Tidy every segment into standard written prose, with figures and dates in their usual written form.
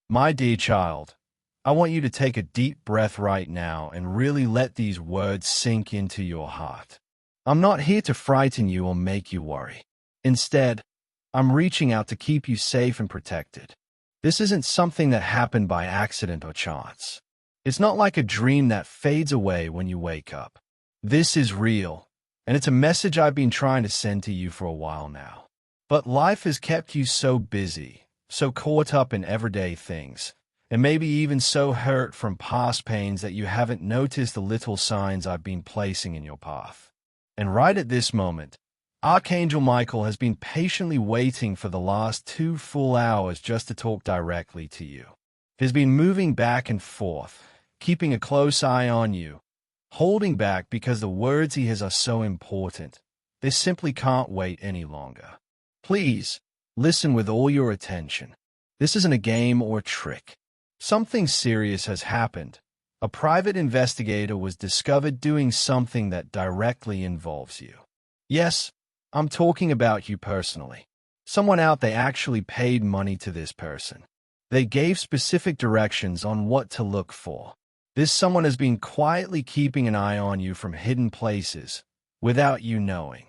My dear child, I want you to take a deep breath right now and really let these words sink into your heart. I'm not here to frighten you or make you worry. Instead, I'm reaching out to keep you safe and protected. This isn't something that happened by accident or chance. It's not like a dream that fades away when you wake up. This is real, and it's a message I've been trying to send to you for a while now. But life has kept you so busy, so caught up in everyday things, and maybe even so hurt from past pains that you haven't noticed the little signs I've been placing in your path. And right at this moment, Archangel Michael has been patiently waiting for the last 2 full hours just to talk directly to you. He's been moving back and forth, keeping a close eye on you, holding back because the words he has are so important. They simply can't wait any longer. Please, listen with all your attention. This isn't a game or a trick. Something serious has happened. A private investigator was discovered doing something that directly involves you. Yes, I'm talking about you personally. Someone out there actually paid money to this person. They gave specific directions on what to look for. This someone has been quietly keeping an eye on you from hidden places, without you knowing.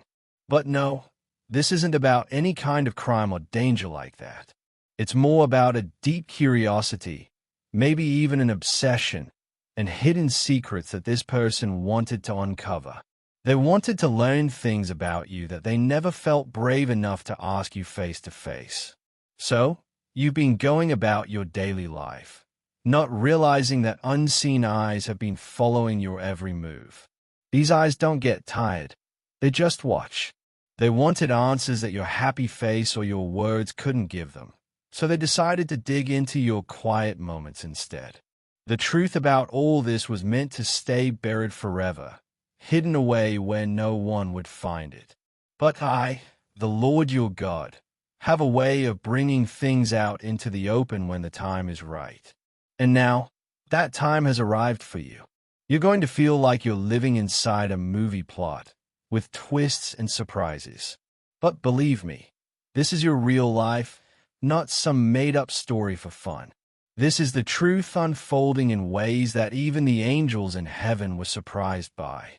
But no, this isn't about any kind of crime or danger like that. It's more about a deep curiosity, maybe even an obsession, and hidden secrets that this person wanted to uncover. They wanted to learn things about you that they never felt brave enough to ask you face to face. So, you've been going about your daily life, not realizing that unseen eyes have been following your every move. These eyes don't get tired. They just watch. They wanted answers that your happy face or your words couldn't give them, so they decided to dig into your quiet moments instead. The truth about all this was meant to stay buried forever, hidden away where no one would find it. But I, the Lord your God, have a way of bringing things out into the open when the time is right. And now, that time has arrived for you. You're going to feel like you're living inside a movie plot, with twists and surprises. But believe me, this is your real life, not some made-up story for fun. This is the truth unfolding in ways that even the angels in heaven were surprised by.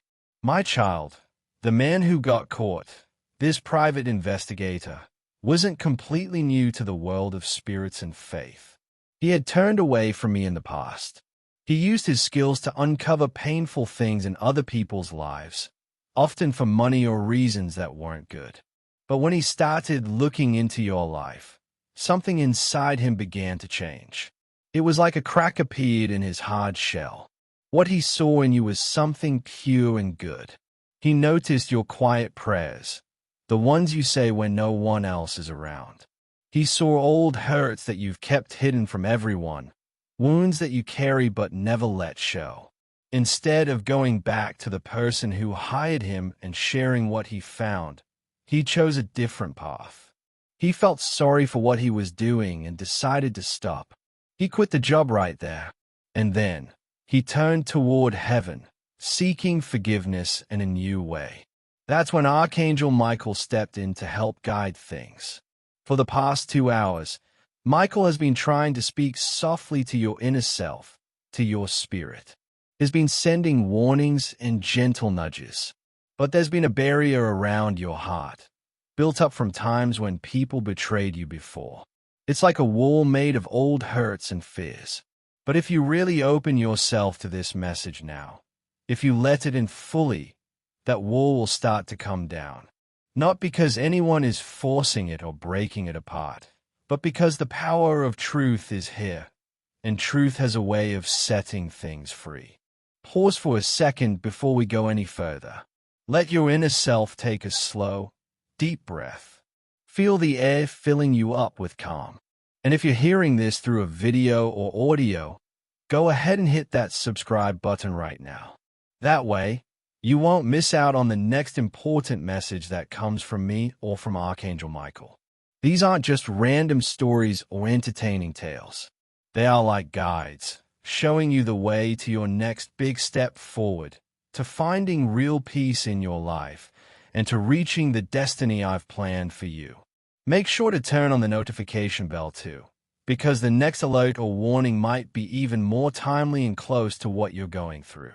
My child, the man who got caught, this private investigator, wasn't completely new to the world of spirits and faith. He had turned away from me in the past. He used his skills to uncover painful things in other people's lives, often for money or reasons that weren't good. But when he started looking into your life, something inside him began to change. It was like a crack appeared in his hard shell. What he saw in you was something pure and good. He noticed your quiet prayers, the ones you say when no one else is around. He saw old hurts that you've kept hidden from everyone, wounds that you carry but never let show. Instead of going back to the person who hired him and sharing what he found, he chose a different path. He felt sorry for what he was doing and decided to stop. He quit the job right there, and then he turned toward heaven, seeking forgiveness in a new way. That's when Archangel Michael stepped in to help guide things. For the past 2 hours, Michael has been trying to speak softly to your inner self, to your spirit. He's been sending warnings and gentle nudges. But there's been a barrier around your heart, built up from times when people betrayed you before. It's like a wall made of old hurts and fears. But if you really open yourself to this message now, if you let it in fully, that wall will start to come down. Not because anyone is forcing it or breaking it apart, but because the power of truth is here, and truth has a way of setting things free. Pause for a second before we go any further. Let your inner self take a slow, deep breath. Feel the air filling you up with calm. And if you're hearing this through a video or audio, go ahead and hit that subscribe button right now. That way, you won't miss out on the next important message that comes from me or from Archangel Michael. These aren't just random stories or entertaining tales. They are like guides, showing you the way to your next big step forward, to finding real peace in your life, and to reaching the destiny I've planned for you. Make sure to turn on the notification bell too, because the next alert or warning might be even more timely and close to what you're going through.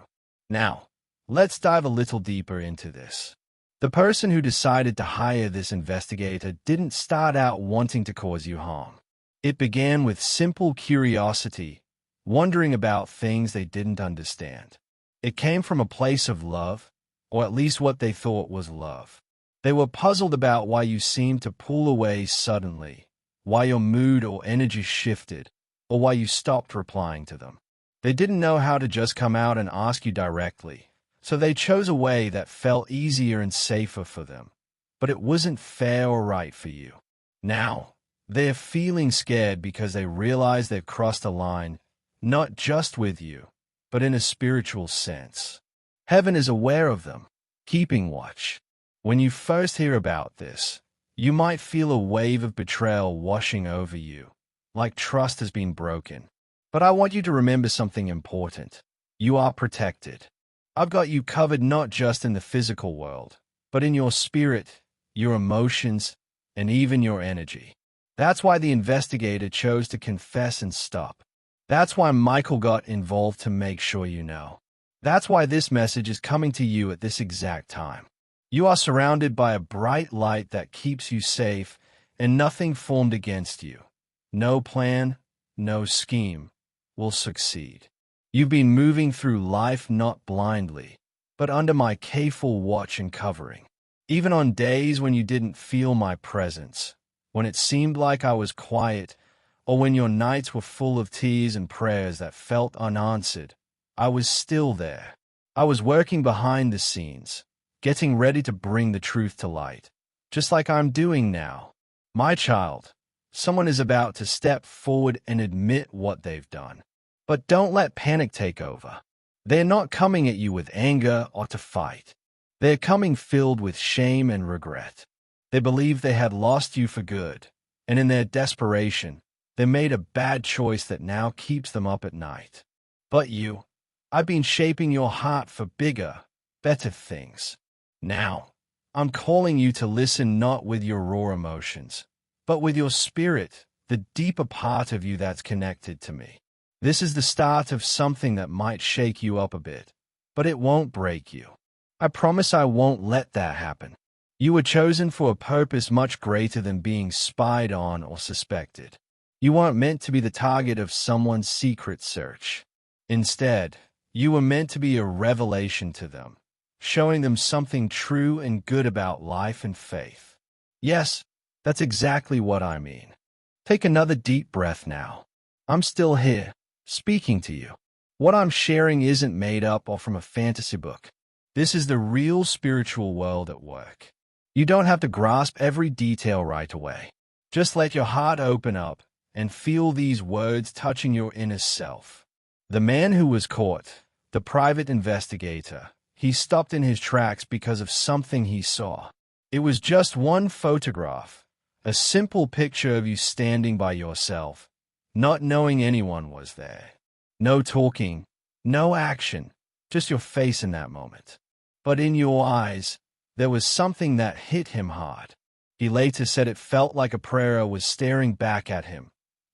Now, let's dive a little deeper into this. The person who decided to hire this investigator didn't start out wanting to cause you harm. It began with simple curiosity, wondering about things they didn't understand. It came from a place of love, or at least what they thought was love. They were puzzled about why you seemed to pull away suddenly, why your mood or energy shifted, or why you stopped replying to them. They didn't know how to just come out and ask you directly, so they chose a way that felt easier and safer for them. But it wasn't fair or right for you. Now, they're feeling scared because they realize they've crossed a line, not just with you, but in a spiritual sense. Heaven is aware of them, keeping watch. When you first hear about this, you might feel a wave of betrayal washing over you, like trust has been broken. But I want you to remember something important. You are protected. I've got you covered not just in the physical world, but in your spirit, your emotions, and even your energy. That's why the investigator chose to confess and stop. That's why Michael got involved to make sure you know. That's why this message is coming to you at this exact time. You are surrounded by a bright light that keeps you safe, and nothing formed against you, no plan, no scheme, will succeed. You've been moving through life not blindly, but under my careful watch and covering. Even on days when you didn't feel my presence, when it seemed like I was quiet, or when your nights were full of tears and prayers that felt unanswered, I was still there. I was working behind the scenes, getting ready to bring the truth to light, just like I'm doing now. My child, someone is about to step forward and admit what they've done. But don't let panic take over. They're not coming at you with anger or to fight. They're coming filled with shame and regret. They believe they had lost you for good, and in their desperation, they made a bad choice that now keeps them up at night. But you, I've been shaping your heart for bigger, better things. Now, I'm calling you to listen not with your raw emotions, but with your spirit, the deeper part of you that's connected to me. This is the start of something that might shake you up a bit, but it won't break you. I promise I won't let that happen. You were chosen for a purpose much greater than being spied on or suspected. You weren't meant to be the target of someone's secret search. Instead, you were meant to be a revelation to them, showing them something true and good about life and faith. Yes, that's exactly what I mean. Take another deep breath now. I'm still here, speaking to you. What I'm sharing isn't made up or from a fantasy book. This is the real spiritual world at work. You don't have to grasp every detail right away. Just let your heart open up and feel these words touching your inner self. The man who was caught, the private investigator, he stopped in his tracks because of something he saw. It was just one photograph, a simple picture of you standing by yourself, not knowing anyone was there. No talking, no action, just your face in that moment. But in your eyes, there was something that hit him hard. He later said it felt like a prayer was staring back at him,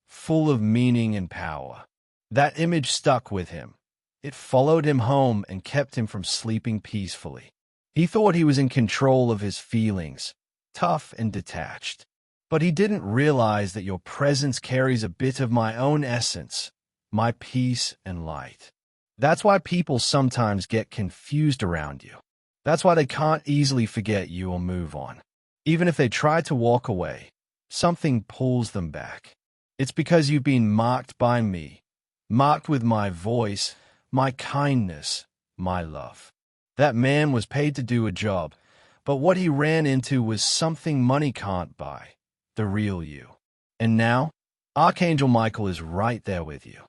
full of meaning and power. That image stuck with him. It followed him home and kept him from sleeping peacefully. He thought he was in control of his feelings, tough and detached. But he didn't realize that your presence carries a bit of my own essence, my peace and light. That's why people sometimes get confused around you. That's why they can't easily forget you or move on. Even if they try to walk away, something pulls them back. It's because you've been marked by me, marked with my voice, my kindness, my love. That man was paid to do a job, but what he ran into was something money can't buy, the real you. And now, Archangel Michael is right there with you.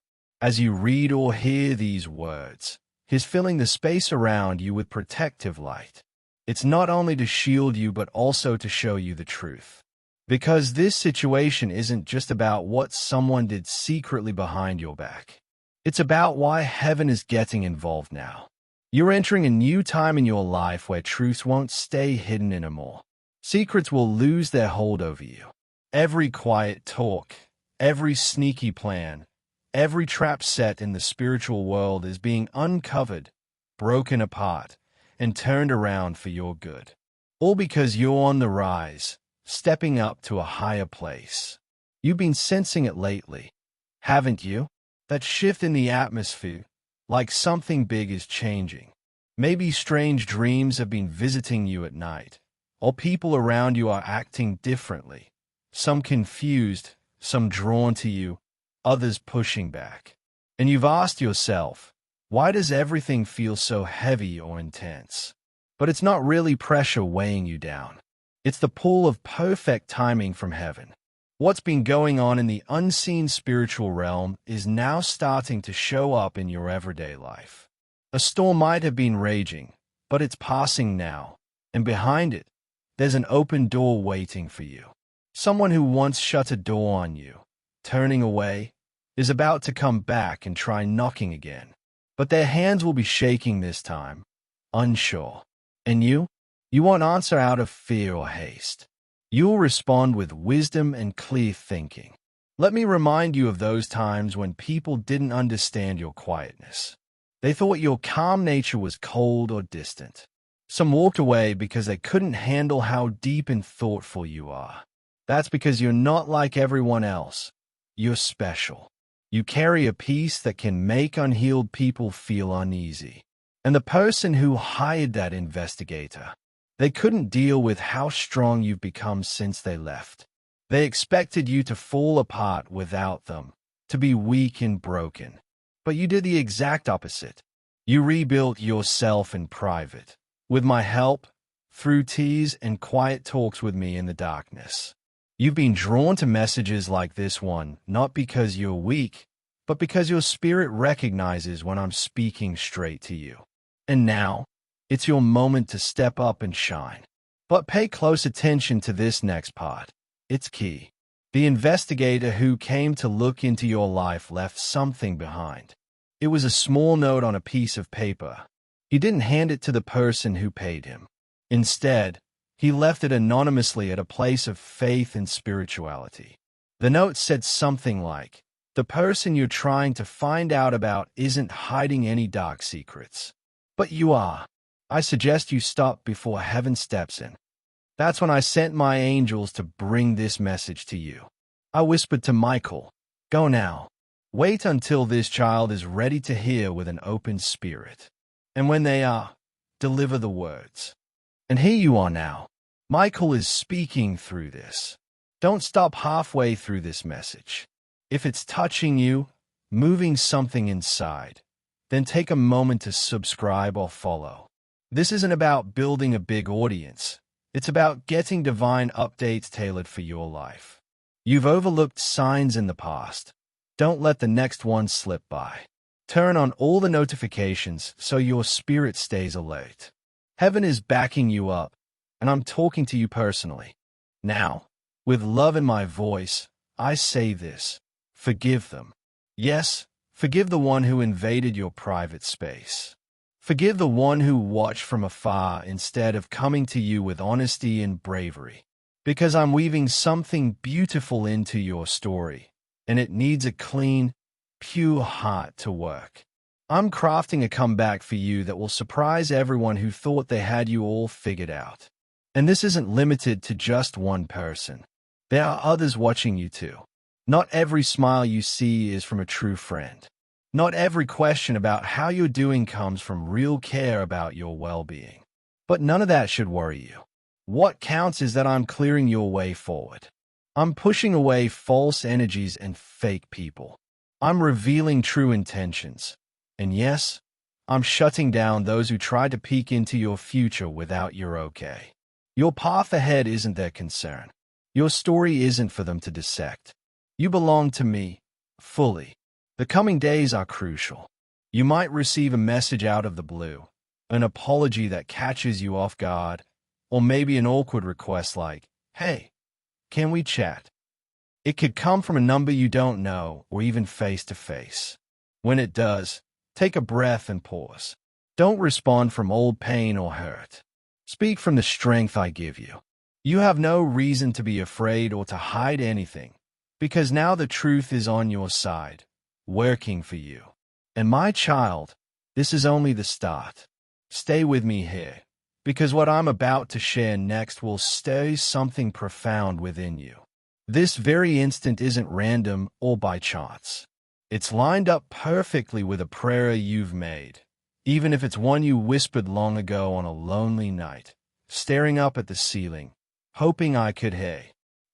As you read or hear these words, he's filling the space around you with protective light. It's not only to shield you, but also to show you the truth. Because this situation isn't just about what someone did secretly behind your back. It's about why heaven is getting involved now. You're entering a new time in your life where truths won't stay hidden anymore. Secrets will lose their hold over you. Every quiet talk, Every sneaky plan, every trap set in the spiritual world is being uncovered, broken apart, and turned around for your good. All because you're on the rise, stepping up to a higher place. You've been sensing it lately, haven't you? That shift in the atmosphere, like something big is changing. Maybe strange dreams have been visiting you at night, or people around you are acting differently. Some confused, some drawn to you, others pushing back. And you've asked yourself, why does everything feel so heavy or intense? But it's not really pressure weighing you down. It's the pull of perfect timing from heaven. What's been going on in the unseen spiritual realm is now starting to show up in your everyday life. A storm might have been raging, but it's passing now, and behind it, there's an open door waiting for you. Someone who once shut a door on you, turning away, is about to come back and try knocking again. But their hands will be shaking this time, unsure. And you? You won't answer out of fear or haste. You'll respond with wisdom and clear thinking. Let me remind you of those times when people didn't understand your quietness. They thought your calm nature was cold or distant. Some walked away because they couldn't handle how deep and thoughtful you are. That's because you're not like everyone else. You're special. You carry a peace that can make unhealed people feel uneasy. And the person who hired that investigator, they couldn't deal with how strong you've become since they left. They expected you to fall apart without them, to be weak and broken. But you did the exact opposite. You rebuilt yourself in private, with my help, through tears and quiet talks with me in the darkness. You've been drawn to messages like this one, not because you're weak, but because your spirit recognizes when I'm speaking straight to you. And now, it's your moment to step up and shine. But pay close attention to this next part. It's key. The investigator who came to look into your life left something behind. It was a small note on a piece of paper. He didn't hand it to the person who paid him. Instead, he left it anonymously at a place of faith and spirituality. The note said something like, "The person you're trying to find out about isn't hiding any dark secrets. But you are. I suggest you stop before heaven steps in." That's when I sent my angels to bring this message to you. I whispered to Michael, "Go now. Wait until this child is ready to hear with an open spirit. And when they are, deliver the words." And here you are now. Michael is speaking through this. Don't stop halfway through this message. If it's touching you, moving something inside, then take a moment to subscribe or follow. This isn't about building a big audience. It's about getting divine updates tailored for your life. You've overlooked signs in the past. Don't let the next one slip by. Turn on all the notifications so your spirit stays alert. Heaven is backing you up, and I'm talking to you personally. Now, with love in my voice, I say this: forgive them. Yes, forgive the one who invaded your private space. Forgive the one who watched from afar instead of coming to you with honesty and bravery. Because I'm weaving something beautiful into your story, and it needs a clean, pure heart to work. I'm crafting a comeback for you that will surprise everyone who thought they had you all figured out. And this isn't limited to just one person. There are others watching you too. Not every smile you see is from a true friend. Not every question about how you're doing comes from real care about your well-being. But none of that should worry you. What counts is that I'm clearing your way forward. I'm pushing away false energies and fake people. I'm revealing true intentions. And yes, I'm shutting down those who try to peek into your future without your okay. Your path ahead isn't their concern. Your story isn't for them to dissect. You belong to me, fully. The coming days are crucial. You might receive a message out of the blue, an apology that catches you off guard, or maybe an awkward request like, "Hey, can we chat?" It could come from a number you don't know, or even face to face. When it does, take a breath and pause. Don't respond from old pain or hurt. Speak from the strength I give you. You have no reason to be afraid or to hide anything. Because now the truth is on your side, working for you. And my child, this is only the start. Stay with me here, because what I'm about to share next will stir something profound within you. This very instant isn't random or by chance. It's lined up perfectly with a prayer you've made, even if it's one you whispered long ago on a lonely night, staring up at the ceiling, hoping I could hear.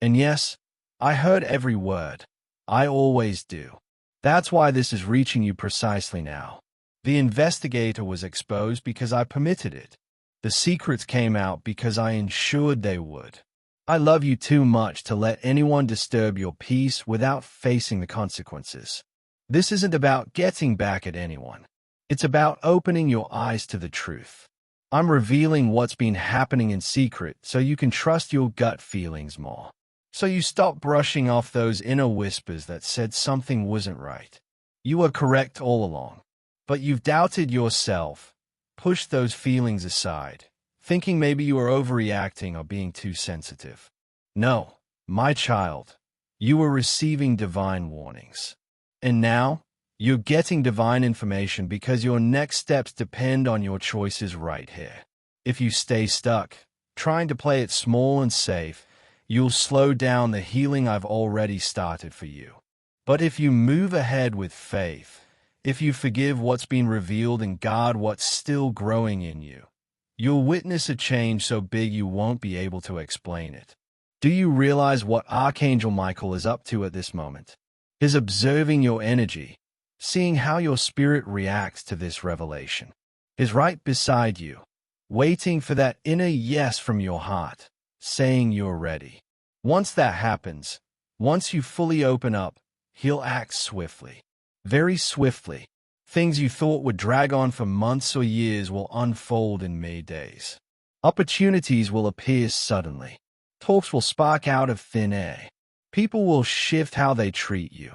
And yes, I heard every word. I always do. That's why this is reaching you precisely now. The investigator was exposed because I permitted it. The secrets came out because I ensured they would. I love you too much to let anyone disturb your peace without facing the consequences. This isn't about getting back at anyone. It's about opening your eyes to the truth. I'm revealing what's been happening in secret so you can trust your gut feelings more. So you stop brushing off those inner whispers that said something wasn't right. You were correct all along. But you've doubted yourself, pushed those feelings aside, thinking maybe you were overreacting or being too sensitive. No, my child, you were receiving divine warnings. And now, you're getting divine information because your next steps depend on your choices right here. If you stay stuck, trying to play it small and safe, you'll slow down the healing I've already started for you. But if you move ahead with faith, if you forgive what's been revealed and guard what's still growing in you, you'll witness a change so big you won't be able to explain it. Do you realize what Archangel Michael is up to at this moment? He's observing your energy, seeing how your spirit reacts to this revelation. He's right beside you, waiting for that inner yes from your heart, saying you're ready. Once that happens, once you fully open up, he'll act swiftly. Very swiftly. Things you thought would drag on for months or years will unfold in mere days. Opportunities will appear suddenly. Talks will spark out of thin air. People will shift how they treat you,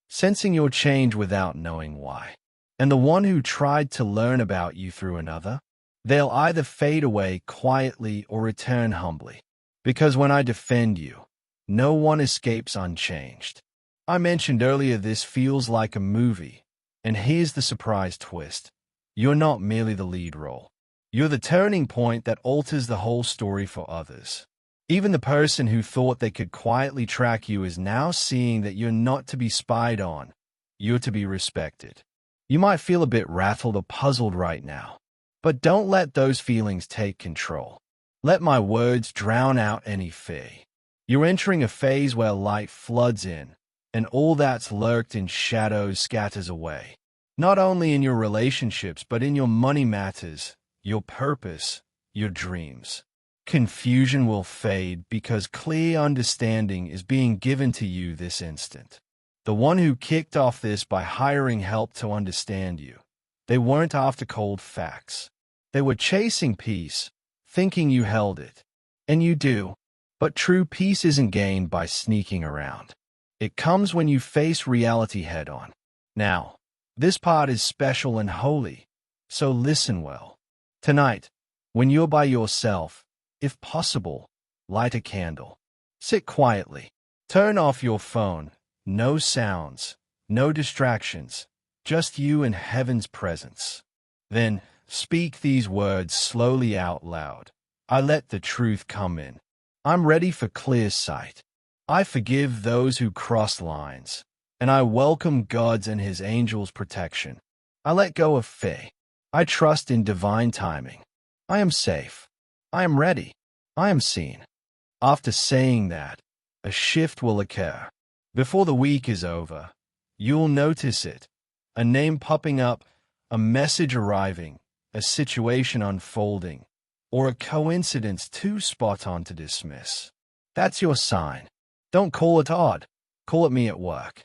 sensing your change without knowing why. And the one who tried to learn about you through another, they'll either fade away quietly or return humbly. Because when I defend you, no one escapes unchanged. I mentioned earlier this feels like a movie. And here's the surprise twist. You're not merely the lead role. You're the turning point that alters the whole story for others. Even the person who thought they could quietly track you is now seeing that you're not to be spied on. You're to be respected. You might feel a bit rattled or puzzled right now, but don't let those feelings take control. Let my words drown out any fear. You're entering a phase where light floods in, and all that's lurked in shadows scatters away. Not only in your relationships, but in your money matters, your purpose, your dreams. Confusion will fade because clear understanding is being given to you this instant. The one who kicked off this by hiring help to understand you, they weren't after cold facts. They were chasing peace, thinking you held it. And you do. But true peace isn't gained by sneaking around. It comes when you face reality head-on. Now, this part is special and holy, so listen well. Tonight, when you're by yourself, if possible, light a candle. Sit quietly. Turn off your phone. No sounds, no distractions, just you in heaven's presence. Then, speak these words slowly out loud. I let the truth come in. I'm ready for clear sight. I forgive those who cross lines, and I welcome God's and His angels' protection. I let go of fear. I trust in divine timing. I am safe. I am ready. I am seen. After saying that, a shift will occur. Before the week is over, you'll notice it. A name popping up, a message arriving, a situation unfolding, or a coincidence too spot on to dismiss. That's your sign. Don't call it odd. Call it me at work.